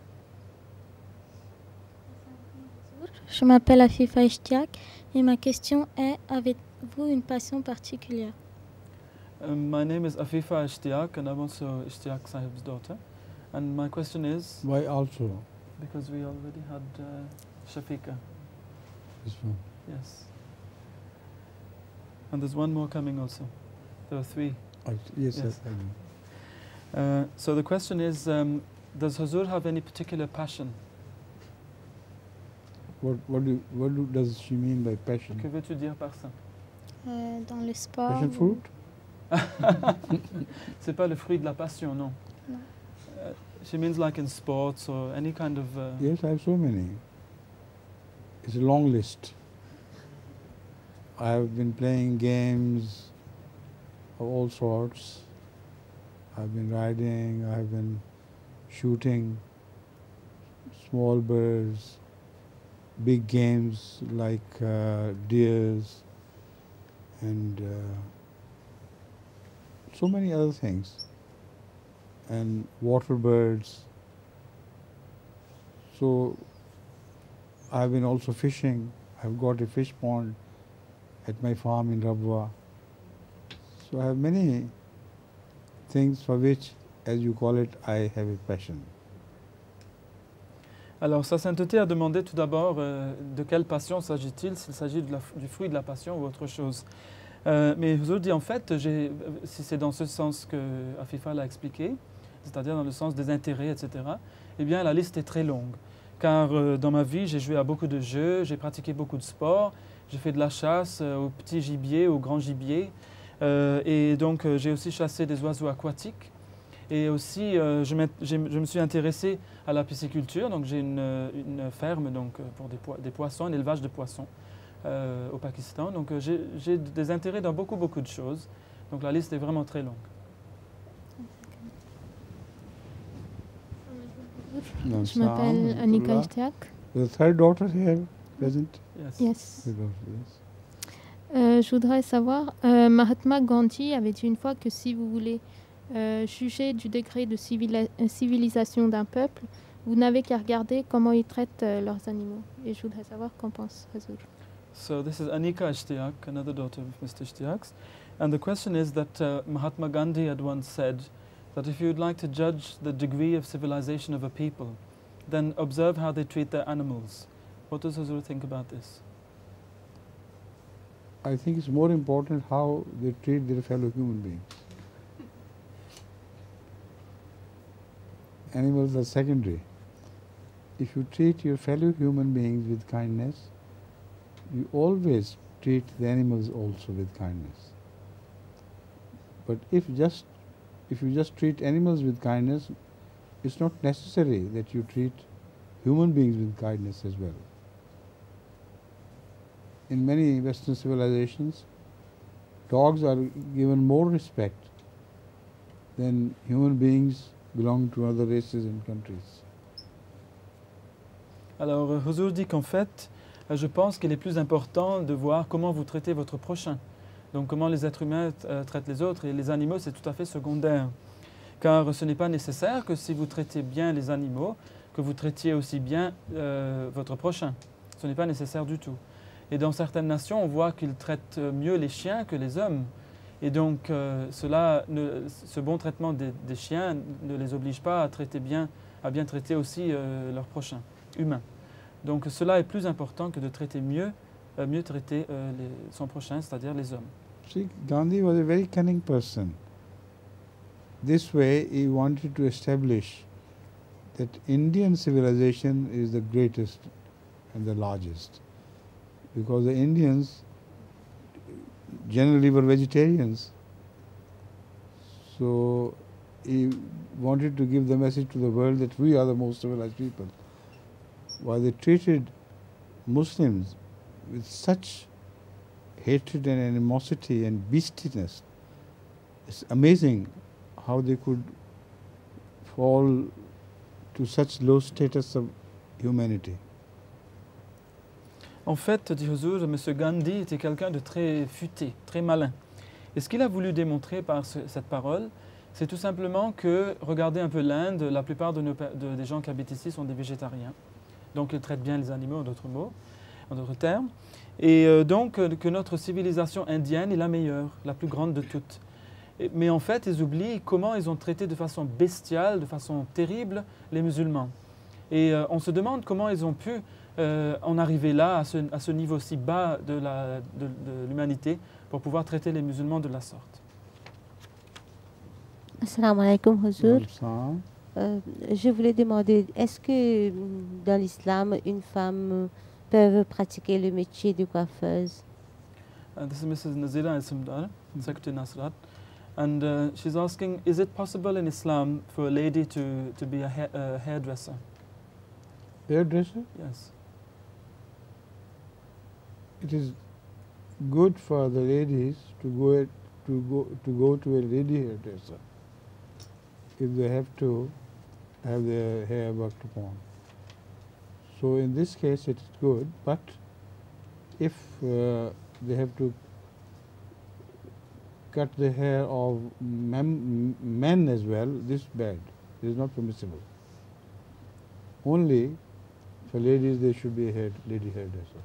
Je m'appelle Afifa Ishtiaq et ma question est, avez-vous une passion particulière? My name is Afifa Ishtiaq and I'm also Ishtiaq Sahib's daughter. And my question is... Why also? Because we already had Shafiqa. This one. Yes. And there's one more coming also. There are 3. Yes, Yes. I know. So the question is, does Huzur have any particular passion? What does she mean by passion? Que veux-tu dire par ça? Dans le sport. Passion fruit? C'est pas le fruit de la passion, non. Non. She means like in sports or any kind of... Yes, I have so many. It's a long list. I have been playing games of all sorts. I've been riding, I've been shooting small birds, big games like deers and so many other things, and water birds. So I've been also fishing. I've got a fish pond at my farm in Rabwa. So I have many things for which, as you call it, I have a passion. Alors, Sa Sainteté a demandé tout d'abord de quelle passion s'agit-il, s'il s'agit du fruit de la passion ou autre chose. Mais Huzur dit en fait, si c'est dans ce sens que Afifa l'a expliqué, c'est-à-dire dans le sens des intérêts, etc., eh bien la liste est très longue. Car dans ma vie, j'ai joué à beaucoup de jeux, j'ai pratiqué beaucoup de sports, j'ai fait de la chasse au petit gibier, au grand gibier, et donc j'ai aussi chassé des oiseaux aquatiques. Et aussi, je me suis intéressé à la pisciculture, donc j'ai une ferme donc, pour des poissons, un élevage de poissons au Pakistan. Donc j'ai des intérêts dans beaucoup de choses. Donc la liste est vraiment très longue. Je m'appelle Anika Ishtiaq. The third daughter here present? Yes. Third daughter, yes. Je voudrais savoir, Mahatma Gandhi avait dit une fois que si vous voulez juger du degré de civilisation d'un peuple, vous n'avez qu'à regarder comment ils traitent leurs animaux. Et je voudrais savoir qu'en pense Huzur. So this is Anika Ishtiaq, another daughter of Mr. Ishtiaq's. And the question is that Mahatma Gandhi had once said that if you'd like to judge the degree of civilization of a people, then observe how they treat their animals. What does Huzur think about this? I think it's more important how they treat their fellow human beings. Animals are secondary. If you treat your fellow human beings with kindness, you always treat the animals also with kindness. But if you just treat animals with kindness, it's not necessary that you treat human beings with kindness as well. In many Western civilizations, dogs are given more respect than human beings belong to other races and countries. Alors, Huzur dit qu'en fait, je pense qu'il est plus important de voir comment vous traitez votre prochain. Donc, comment les êtres humains traitent les autres, et les animaux, c'est tout à fait secondaire. Car ce n'est pas nécessaire que si vous traitez bien les animaux, que vous traitiez aussi bien votre prochain. Ce n'est pas nécessaire du tout. Et dans certaines nations, on voit qu'ils traitent mieux les chiens que les hommes. Et donc, ce bon traitement des chiens ne les oblige pas à bien traiter aussi leurs prochains, humains. Donc, cela est plus important que de traiter mieux traiter son prochain, c'est-à-dire les hommes. See, Gandhi was a very cunning person. This way, he wanted to establish that Indian civilization is the greatest and the largest. Because the Indians generally were vegetarians. So he wanted to give the message to the world that we are the most civilized people. While they treated Muslims with such hatred and animosity and beastiness. It's amazing how they could fall to such low status of humanity. En fait, dit Huzur, M. Gandhi était quelqu'un de très futé, très malin. Et ce qu'il a voulu démontrer par cette parole, c'est tout simplement que, regardez un peu l'Inde, la plupart des gens qui habitent ici sont des végétariens. Donc ils traitent bien les animaux, en d'autres mots, en d'autres termes. Et donc que notre civilisation indienne est la meilleure, la plus grande de toutes. Mais en fait, ils oublient comment ils ont traité de façon bestiale, de façon terrible, les musulmans. Et on se demande comment ils ont pu en arriver là, à ce niveau si bas de l'humanité, pour pouvoir traiter les musulmans de la sorte. Assalamu alaikum, Huzur. Je voulais demander, est-ce que dans l'islam, une femme peut pratiquer le métier de coiffeuse? This is Mrs. Nazira Ismdar, Secretary Nasrat. And she's asking, is it possible in Islam for a lady to be a hairdresser? Hairdresser? Yes. It is good for the ladies to go to a lady hairdresser if they have to have their hair worked upon. So in this case it is good, but if they have to cut the hair of men as well, this is bad. This is not permissible. Only for ladies there should be a lady hairdresser.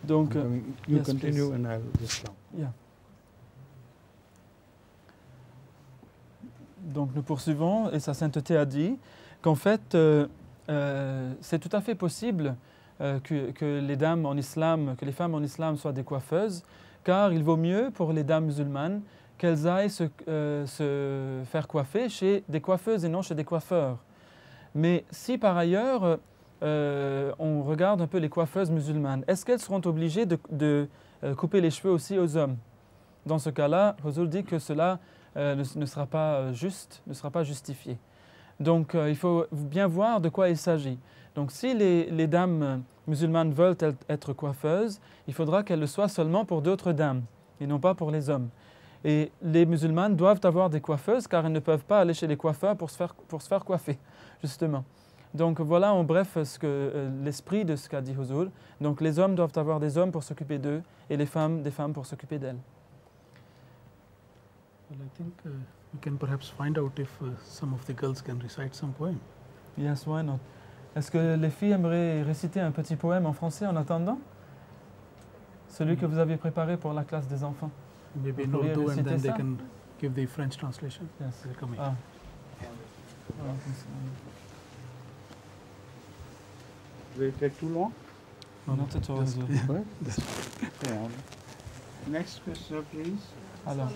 Donc, you yes, continue please. and I'll just come. Yeah. Donc nous poursuivons, et sa sainteté a dit qu'en fait, c'est tout à fait possible que les dames en islam, que les femmes en islam soient des coiffeuses, car il vaut mieux pour les dames musulmanes qu'elles aillent se faire coiffer chez des coiffeuses et non chez des coiffeurs. Mais si par ailleurs, on regarde un peu les coiffeuses musulmanes, est-ce qu'elles seront obligées de couper les cheveux aussi aux hommes? Dans ce cas-là, Huzur dit que cela ne sera pas juste, ne sera pas justifié. Donc il faut bien voir de quoi il s'agit. Donc si les dames musulmanes veulent être coiffeuses, il faudra qu'elles le soient seulement pour d'autres dames et non pas pour les hommes. Et les musulmanes doivent avoir des coiffeuses car elles ne peuvent pas aller chez les coiffeurs pour se faire coiffer, justement. Donc voilà en bref l'esprit de ce qu'a dit Huzur. Donc les hommes doivent avoir des hommes pour s'occuper d'eux et les femmes des femmes pour s'occuper d'elles. Well, I think we can perhaps find out if some of the girls can recite some poem. Yes, why not? Est-ce que les filles aimeraient réciter un petit poème en français en attendant? Celui que vous aviez préparé pour la classe des enfants. Maybe in Urdu and then they can give the French translation. Yes. They're coming. Ah. Will it take too long? No, not at all. Next question, please. Alors.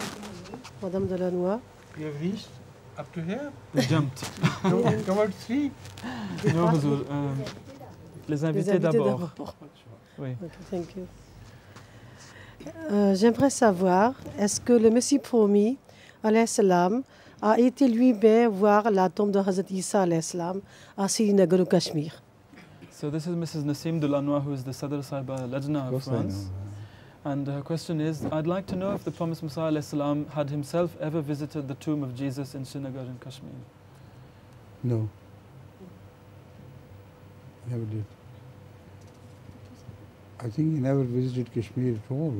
Madame Delannoy. You have reached up to here? We jumped. Covered three? No, Huzur. Les invités d'abord. Oui. Okay, thank you. J'aimerais savoir, est-ce que le Messie promis, alayhi salam, a été lui-même voir la tombe de Hazrat Isa alayhi salam à Srinagar au Cachemire? So this is Mrs. Nassim Delannoy, who is the Sadr Sahiba Lajna of France. And her question is, I'd like to know if the promised Messiah alayhi salam had himself ever visited the tomb of Jesus in Srinagar in Kashmir. No. Never did. I think he never visited Kashmir at all.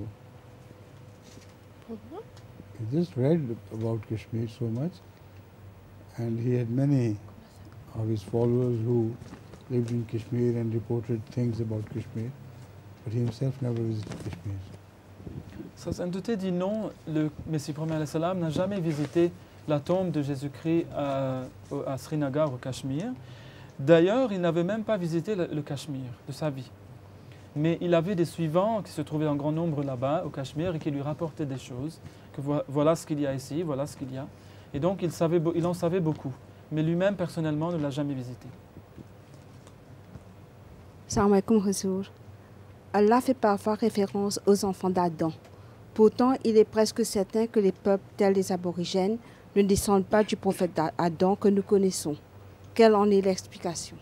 He just read about Kashmir so much, and he had many of his followers who lived in Kashmir and reported things about Kashmir, but he himself never visited Kashmir. Sa sainteté dit non, le Messie promis alayhi salam n'a jamais visité la tombe de Jésus-Christ à Srinagar au Cachemire. D'ailleurs, il n'avait même pas visité le Cachemire de sa vie. Mais il avait des suivants qui se trouvaient en grand nombre là-bas au Cachemire et qui lui rapportaient des choses, que voilà ce qu'il y a ici, voilà ce qu'il y a. Et donc il en savait beaucoup, mais lui-même personnellement ne l'a jamais visité. Salam alaikum Huzur. Allah fait parfois référence aux enfants d'Adam. Pourtant, il est presque certain que les peuples tels les aborigènes ne descendent pas du prophète Adam que nous connaissons. Quelle en est l'explication?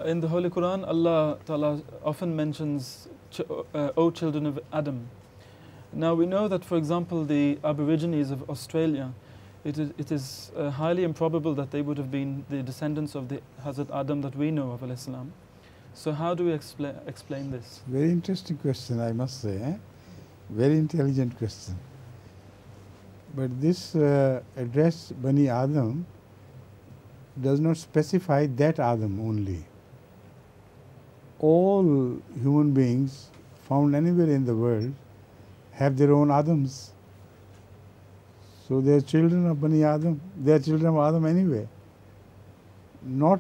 In the Holy Quran, Allah Ta'ala often mentions, O children of Adam. Now we know that, for example, the Aborigines of Australia, it is highly improbable that they would have been the descendants of the Hazrat Adam that we know of, alayhi salam. So how do we explain this? Very interesting question, I must say. Very intelligent question. But this address Bani Adam does not specify that Adam only. All human beings found anywhere in the world have their own Adams. So they are children of Bani Adam. They are children of Adam anyway. Not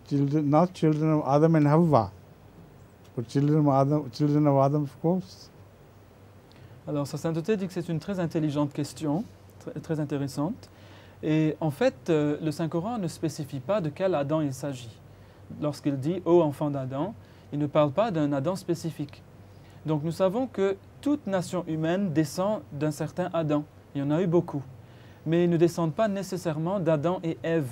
children of Adam and Havva, but children of Adam, of course. Alors, Sa Sainteté dit que c'est une très intelligente question, très intéressante. Et en fait, le Saint-Coran ne spécifie pas de quel Adam il s'agit. Lorsqu'il dit « Ô enfant d'Adam », il ne parle pas d'un Adam spécifique. Donc nous savons que toute nation humaine descend d'un certain Adam. Il y en a eu beaucoup. Mais ils ne descendent pas nécessairement d'Adam et Ève.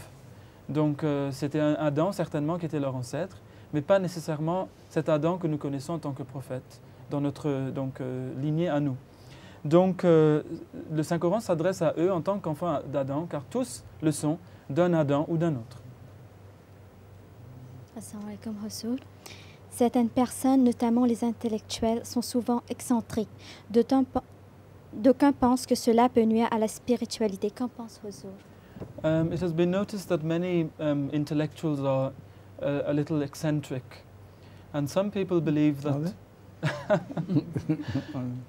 Donc c'était un Adam certainement qui était leur ancêtre, mais pas nécessairement cet Adam que nous connaissons en tant que prophète, dans notre lignée à nous. Donc le Saint-Coran s'adresse à eux en tant qu'enfants d'Adam, car tous le sont d'un Adam ou d'un autre. Assalamu alaikum, Rasoul. Certaines personnes, notamment les intellectuels, sont souvent excentriques. D'aucuns pensent que cela peut nuire à la spiritualité. Qu'en pense Rasoul? It has been noticed that many intellectuals are a little eccentric, and some people believe that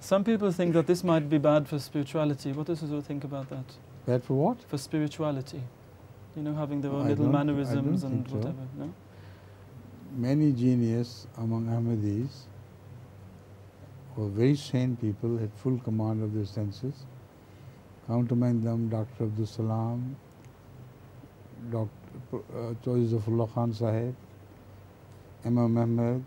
some people think that this might be bad for spirituality. What does Huzur think about that? Bad for what? For spirituality. You know, having their own little mannerisms and whatever. So. No? Many genius among Ahmadis, were very sane people, had full command of their senses. Count among them Dr. Abdul Salam, Dr. Zafrullah Khan Sahib, Imam Ahmed,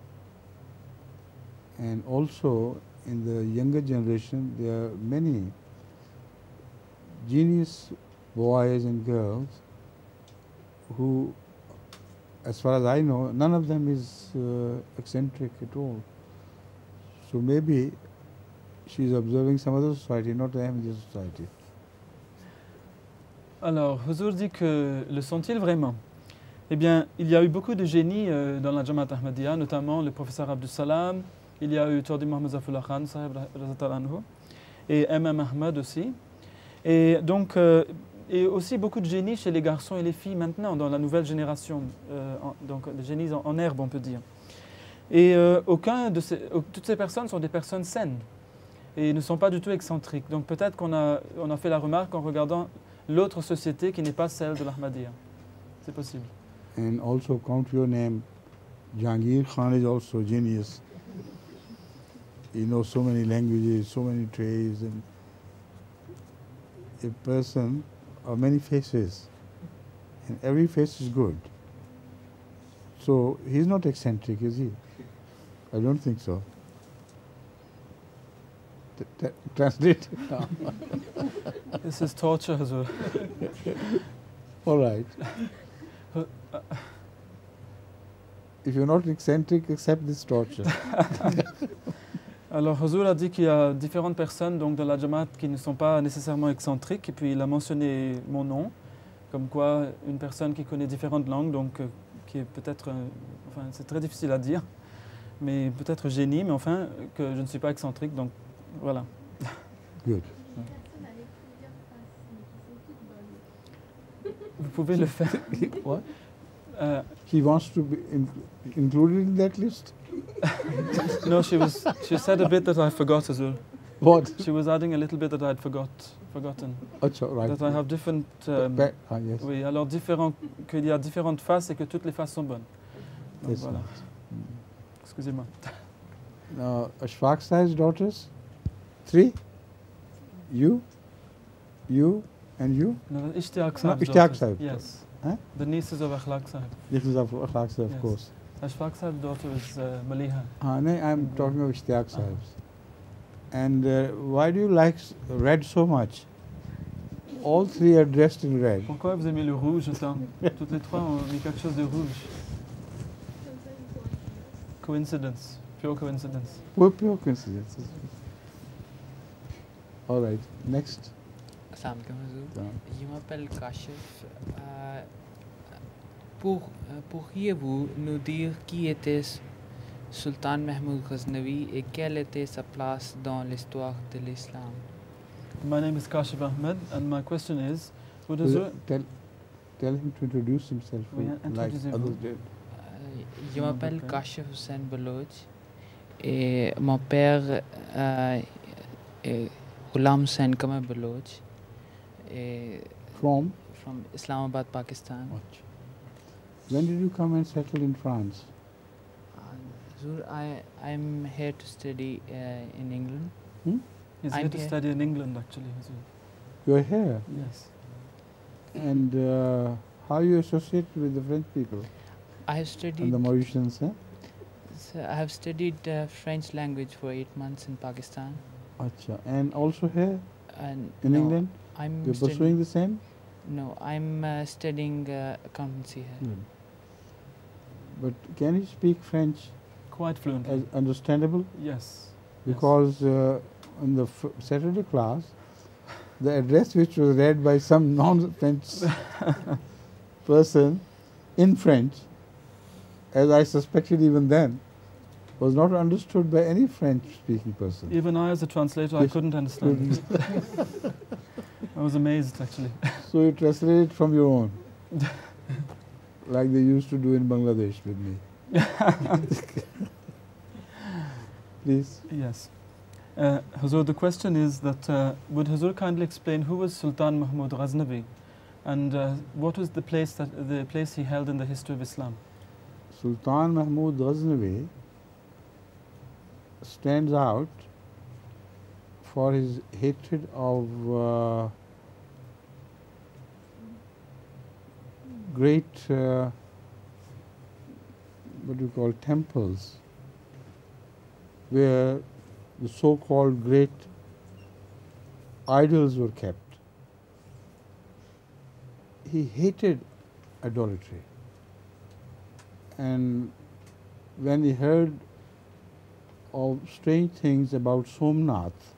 and also in the younger generation there are many genius boys and girls who, as far as I know, none of them is eccentric at all. So maybe she is observing some other society, not the Ahmadiyya society. Alors, Huzur dit que le sont-ils vraiment? Eh bien, il y a eu beaucoup de génies dans la Jamaat Ahmadiyya, notamment le professeur Abdul Salam, il y a eu Tordi Mohammed Zafrullah Khan Sahib et M.M. Ahmad aussi. Et donc, et aussi beaucoup de génies chez les garçons et les filles maintenant, dans la nouvelle génération, donc des génies en herbe, on peut dire. Et toutes ces personnes sont des personnes saines et ne sont pas du tout excentriques. Donc peut-être qu'on a fait la remarque en regardant l'autre société qui n'est pas celle de l'Ahmadiyya. C'est possible. And also count your name. Jahangir Khan is also genius. He knows so many languages, so many trades, and a person of many faces, and every face is good. So he's not eccentric, is he? I don't think so. Translate it now. This is torture, Huzur. All right. If you're not eccentric, accept this torture. Alors, Huzur a dit qu'il y a différentes personnes donc, dans la Jamaat qui ne sont pas nécessairement excentriques, et puis il a mentionné mon nom, comme quoi une personne qui connaît différentes langues, donc qui est peut-être, enfin c'est très difficile à dire, mais peut-être génie, mais enfin que je ne suis pas excentrique, donc voilà. Good. Vous pouvez le faire. What? He wants to be included in that list? No, she said a bit that I forgot as well. What? She was adding a little bit that I had forgotten. Achha, right. That I have different. Yes. Oui, alors qu'il y a différentes faces et que toutes les faces sont bonnes. Donc, voilà. Excusez-moi. Now, Ashfaq Sahib's daughters? 3? You, and you? No, Ishtiyaq Sahib's Ishtiyaq Sahib. Yes. Huh? The nieces of Akhlaq Sahib. Nieces of Akhlaq Sahib, of course. Ashfaq Sahib's daughter is Maliha. No, I'm talking of Ishtiyaq Sahib's. And why do you like red so much? All 3 are dressed in red. Pourquoi vous aimez le rouge autant? Toutes les 3 ont mis quelque chose de rouge. Coincidence. Pure coincidence. Pure coincidence. All right, next. Assalamu alaikum Hazur. Je m'appelle Kashif. Pourriez-vous nous dire qui était Sultan Mahmud Ghaznavi et quelle était sa place dans l'histoire de l'islam? My name is Kashif Ahmed, and my question is, Tell him to introduce himself like others did. Je m'appelle Kashif Hussain Baloch et mon père est Ghulam Hussain Qamar Baloch from Islamabad, Pakistan. When did you come and settle in France? I'm here to study in England. He's here to study in England, actually. You're here? Yes. And how you associate with the French people? I have studied. And the Mauritians, eh? So I have studied French language for 8 months in Pakistan. Acha. And also here? In England? I'm You're pursuing the same? No, I'm studying accountancy here. But can you speak French? Quite fluently. As understandable? Yes. Because in the Saturday class, the address which was read by some non-French person in French, as I suspected even then, was not understood by any French-speaking person. Even I, as a translator, I couldn't understand it. I was amazed, actually. So you translated from your own, like they used to do in Bangladesh with me. Please. Yes. Hazur, the question is that would Hazur kindly explain who was Sultan Mahmud Ghaznavi, and what was the place he held in the history of Islam? Sultan Mahmud Ghaznavi stands out for his hatred of great what do you call temples, where the so-called great idols were kept. He hated idolatry, and when he heard of strange things about Somnath,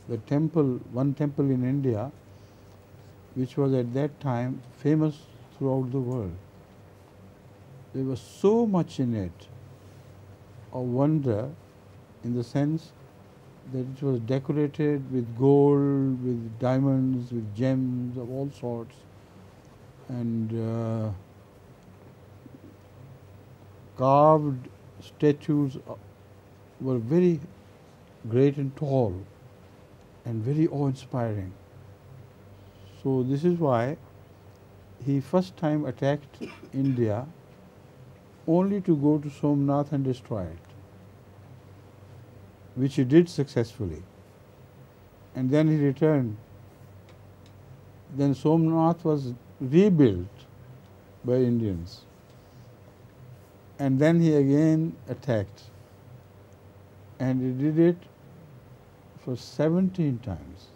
the temple, one temple in India, which was at that time famous throughout the world. There was so much in it of wonder, in the sense that it was decorated with gold, with diamonds, with gems of all sorts, and carved statues were very great and tall and very awe-inspiring. So this is why he first time attacked India only to go to Somnath and destroy it, which he did successfully. And then he returned. Then Somnath was rebuilt by Indians. And then he again attacked. And he did it for 17 times.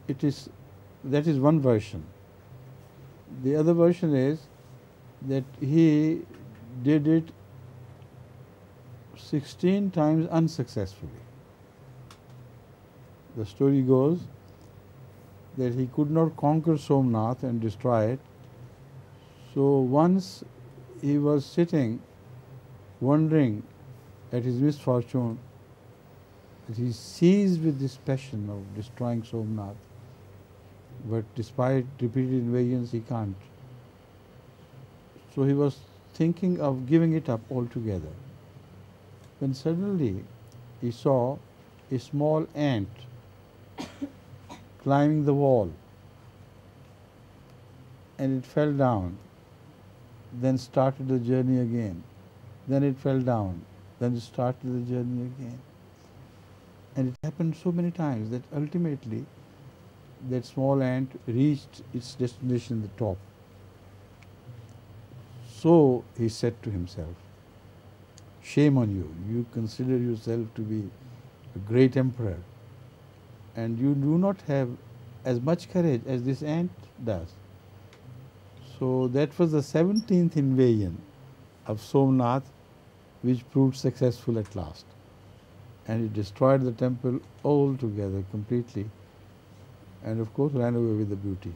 That is one version. The other version is that he did it 16 times unsuccessfully. The story goes that he could not conquer Somnath and destroy it. So once he was sitting wondering at his misfortune, that he seized with this passion of destroying Somnath, but despite repeated invasions he can't. So he was thinking of giving it up altogether, when suddenly he saw a small ant climbing the wall, and it fell down, then started the journey again. Then it fell down, then it started the journey again. And it happened so many times that ultimately that small ant reached its destination, the top. So he said to himself, "Shame on you, you consider yourself to be a great emperor, and you do not have as much courage as this ant does." So that was the 17th invasion of Somnath, which proved successful at last. and he destroyed the temple altogether, completely, and of course ran away with the booty.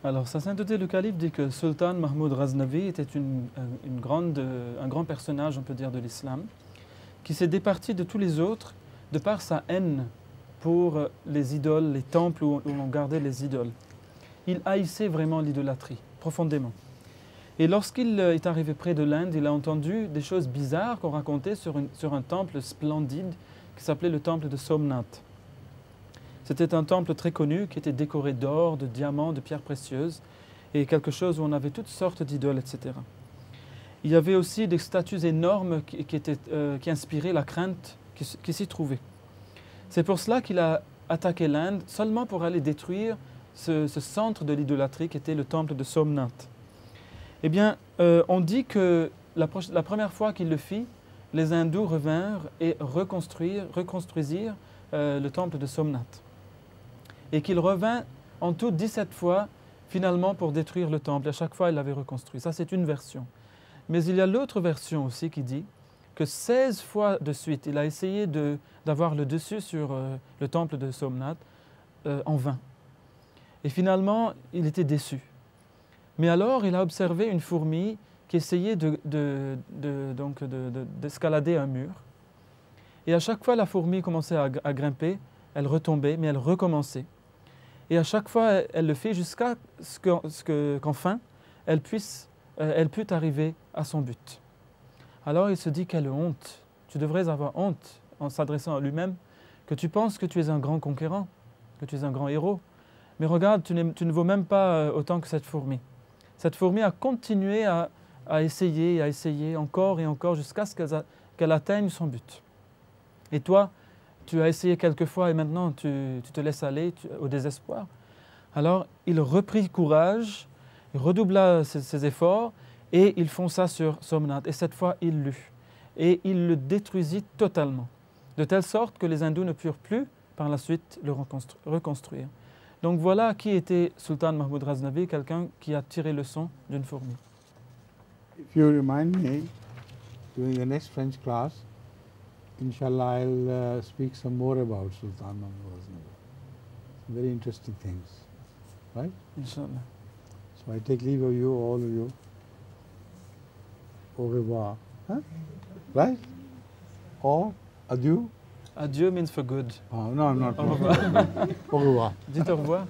Alors, Sa Sainteté le Calife dit que Sultan Mahmoud Ghaznavi était un grand personnage, on peut dire, de l'islam, qui s'est départi de tous les autres de par sa haine pour les idoles, les temples où l'on gardait les idoles. Il haïssait vraiment l'idolâtrie, profondément. Et lorsqu'il est arrivé près de l'Inde, il a entendu des choses bizarres qu'on racontait sur un temple splendide qui s'appelait le temple de Somnath. C'était un temple très connu qui était décoré d'or, de diamants, de pierres précieuses et quelque chose où on avait toutes sortes d'idoles, etc. Il y avait aussi des statues énormes qui inspiraient la crainte qui s'y trouvait. C'est pour cela qu'il a attaqué l'Inde, seulement pour aller détruire ce centre de l'idolâtrie qui était le temple de Somnath. Eh bien, on dit que la première fois qu'il le fit, les hindous revinrent et reconstruisirent le temple de Somnath. Et qu'il revint en tout 17 fois, finalement, pour détruire le temple. À chaque fois, il l'avait reconstruit. Ça, c'est une version. Mais il y a l'autre version aussi qui dit que 16 fois de suite, il a essayé d'avoir le dessus sur le temple de Somnath en vain. Et finalement, il était déçu. Mais alors, il a observé une fourmi qui essayait d'escalader un mur. Et à chaque fois, la fourmi commençait à grimper, elle retombait, mais elle recommençait. Et à chaque fois, elle le fait jusqu'à ce qu'enfin, elle pût arriver à son but. Alors il se dit, quelle honte, tu devrais avoir honte en s'adressant à lui-même, que tu penses que tu es un grand conquérant, que tu es un grand héros. Mais regarde, tu ne vaux même pas autant que cette fourmi. Cette fourmi a continué à essayer encore et encore jusqu'à ce qu'elle atteigne son but. Et toi, tu as essayé quelques fois et maintenant tu te laisses aller au désespoir. Alors il reprit courage, il redoubla ses efforts et il fonça sur Somnath. Et cette fois, il l'eut. Et il le détruisit totalement, de telle sorte que les hindous ne purent plus, par la suite, le reconstruire. Donc voilà qui était Sultan Mahmoud Ghaznavi, quelqu'un qui a tiré leçon d'une fourmi. If you remind me, during the next French class, inshallah, I'll speak some more about Sultan Mahmoud Ghaznavi. Some very interesting things, right? Inshallah. So I take leave of you, all of you. Au revoir. Huh? Right? Or adieu? Adieu means for good. Oh, no, I'm not. Au revoir. Au revoir. Dites au revoir.